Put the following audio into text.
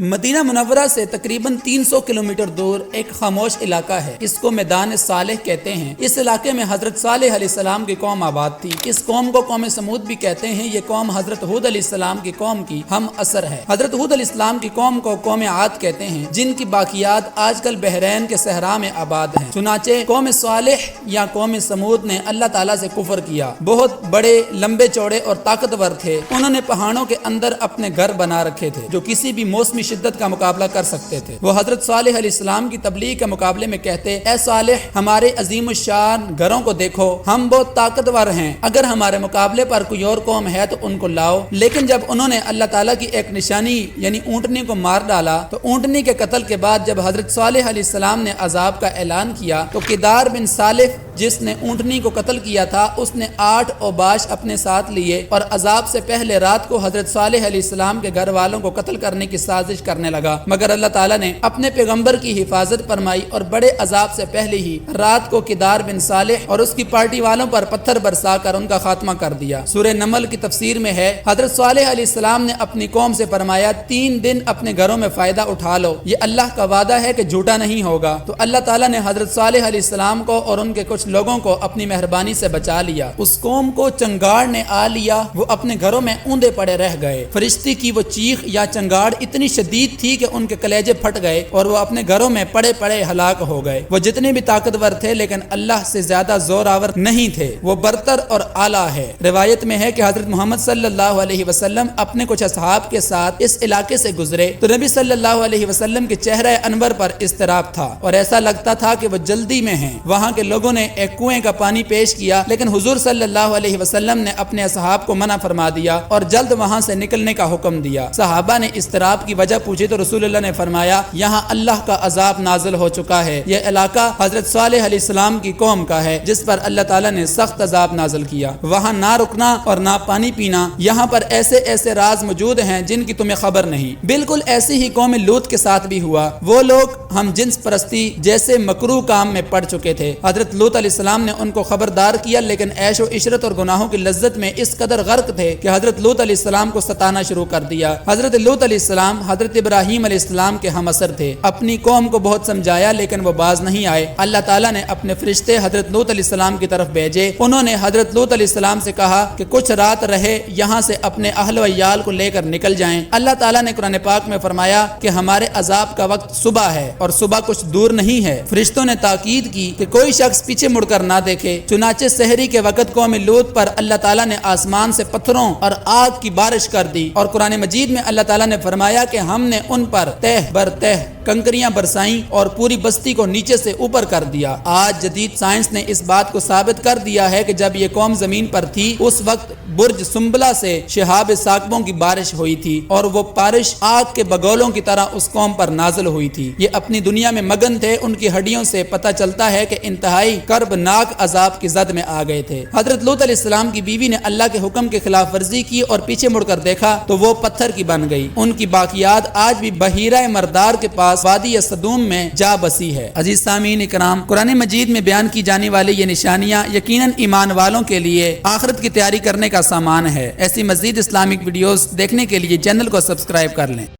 مدینہ منورہ سے تقریباً 300 کلومیٹر دور ایک خاموش علاقہ ہے، اس کو میدان صالح کہتے ہیں۔ اس علاقے میں حضرت صالح علیہ السلام کی قوم آباد تھی۔ اس قوم کو قوم سمود بھی کہتے ہیں۔ یہ قوم حضرت ہود علیہ السلام کی قوم کی ہم اثر ہے۔ حضرت ہود علیہ السلام کی قوم کو قوم عاد کہتے ہیں، جن کی باقیات آج کل بحرین کے صحرا میں آباد ہیں۔ چنانچہ قوم صالح یا قوم سمود نے اللہ تعالیٰ سے کفر کیا۔ بہت بڑے، لمبے چوڑے اور طاقتور تھے۔ انہوں نے پہاڑوں کے اندر اپنے گھر بنا رکھے تھے جو کسی بھی موسمی شدت کا مقابلہ کر سکتے تھے۔ وہ حضرت صالح علیہ السلام کی تبلیغ کے مقابلے میں کہتے، اے صالح، ہمارے عظیم الشان گھروں کو دیکھو، ہم بہت طاقتور ہیں، اگر ہمارے مقابلے پر کوئی اور قوم ہے تو ان کو لاؤ۔ لیکن جب انہوں نے اللہ تعالیٰ کی ایک نشانی یعنی اونٹنی کو مار ڈالا تو اونٹنی کے قتل کے بعد جب حضرت صالح علیہ السلام نے عذاب کا اعلان کیا تو کدار بن صالح جس نے اونٹنی کو قتل کیا تھا، اس نے 8 اوباش اپنے ساتھ لیے اور عذاب سے پہلے رات کو حضرت صالح علیہ السلام کے گھر والوں کو قتل کرنے کی سازش کرنے لگا، مگر اللہ تعالیٰ نے اپنے پیغمبر کی حفاظت فرمائی اور بڑے عذاب سے پہلے ہی رات کو کدار بن صالح اور اس کی پارٹی والوں پر پتھر برسا کر ان کا خاتمہ کر دیا۔ سورہ نمل کی تفسیر میں ہے، حضرت صالح علیہ السلام نے اپنی قوم سے فرمایا، 3 دن اپنے گھروں میں فائدہ اٹھا لو، یہ اللہ کا وعدہ ہے کہ جھوٹا نہیں ہوگا۔ تو اللہ تعالیٰ نے حضرت صالح علیہ السلام کو اور ان کے کچھ لوگوں کو اپنی مہربانی سے بچا لیا۔ اس قوم کو چنگاڑ نے آ لیا، وہ اپنے گھروں میں اوندے پڑے رہ گئے۔ فرشتے کی وہ چیخ یا چنگاڑ اتنی شدید تھی کہ ان کے کلیجے پھٹ گئے اور وہ اپنے گھروں میں پڑے پڑے ہلاک ہو گئے۔ وہ جتنے بھی طاقتور تھے لیکن اللہ سے زیادہ زور آور نہیں تھے، وہ برتر اور اعلیٰ ہے۔ روایت میں ہے کہ حضرت محمد صلی اللہ علیہ وسلم اپنے کچھ اصحاب کے ساتھ اس علاقے سے گزرے تو نبی صلی اللہ علیہ وسلم کے چہرہ انور پر اضطراب تھا اور ایسا لگتا تھا کہ وہ جلدی میں ہیں۔ وہاں کے لوگوں نے ایک کنویں کا پانی پیش کیا لیکن حضور صلی اللہ علیہ وسلم نے اپنے اصحاب کو منع فرما دیا اور جلد وہاں سے نکلنے کا حکم دیا۔ صحابہ نے اضطراب کی وجہ پوچھی تو رسول اللہ نے فرمایا، یہاں اللہ کا عذاب نازل ہو چکا ہے، یہ علاقہ حضرت صالح علیہ السلام کی قوم کا ہے جس پر اللہ تعالیٰ نے سخت عذاب نازل کیا۔ وہاں نہ رکنا اور نہ پانی پینا، یہاں پر ایسے ایسے راز موجود ہیں جن کی تمہیں خبر نہیں۔ بالکل ایسی ہی قوم لوط کے ساتھ بھی ہوا۔ وہ لوگ ہم جنس پرستی جیسے مکروہ کام میں پڑ چکے تھے۔ حضرت لوط علیہ السلام نے ان کو خبردار کیا لیکن عیش و عشرت اور گناہوں کی لذت میں اس قدر غرق تھے کہ حضرت لوط علیہ السلام کو ستانا شروع کر دیا۔ حضرت لوط علیہ السلام حضرت ابراہیم علیہ السلام کے ہم اثر تھے۔ اپنی قوم کو بہت سمجھایا لیکن وہ باز نہیں آئے۔ اللہ تعالیٰ نے اپنے فرشتے حضرت لوط علیہ السلام کی طرف بھیجے۔ انہوں نے حضرت لوط علیہ السلام سے کہا کہ کچھ رات رہے یہاں سے اپنے اہل و عیال کو لے کر نکل جائیں۔ اللہ تعالیٰ نے قرآن پاک میں فرمایا کہ ہمارے عذاب کا وقت صبح ہے اور صبح کچھ دور نہیں ہے۔ فرشتوں نے تاکید کی کہ کوئی شخص پیچھے مڑ کر نہ دیکھے۔ چنانچہ سحری کے وقت قوم لوط پر اللہ تعالیٰ نے آسمان سے پتھروں اور آگ کی بارش کر دی اور قرآن مجید میں اللہ تعالیٰ نے فرمایا کہ ہم نے ان پر تہ بر تہ کنکریاں برسائیں اور پوری بستی کو نیچے سے اوپر کر دیا۔ آج جدید سائنس نے اس بات کو ثابت کر دیا ہے کہ جب یہ قوم زمین پر تھی اس وقت برج سنبلہ سے شہاب ثاقبوں کی بارش ہوئی تھی اور وہ بارش آگ کے بگولوں کی طرح اس قوم پر نازل ہوئی تھی۔ یہ اپنی دنیا میں مگن تھے، ان کی ہڈیوں سے پتہ چلتا ہے کہ انتہائی کربناک عذاب کی زد میں آ گئے تھے۔ حضرت لوط علیہ السلام کی بیوی نے اللہ کے حکم کے خلاف ورزی کی اور پیچھے مڑ کر دیکھا تو وہ پتھر کی بن گئی۔ ان کی باقیات آج بھی بحیرہ مردار کے پاس وادی صدوم میں جا بسی ہے۔ عزیز سامعین اکرام، قرآن مجید میں بیان کی جانے والی یہ نشانیاں یقیناً ایمان والوں کے لیے آخرت کی تیاری کرنے کا سامان ہے۔ ایسی مزید اسلامک ویڈیوز دیکھنے کے لیے چینل کو سبسکرائب کر لیں۔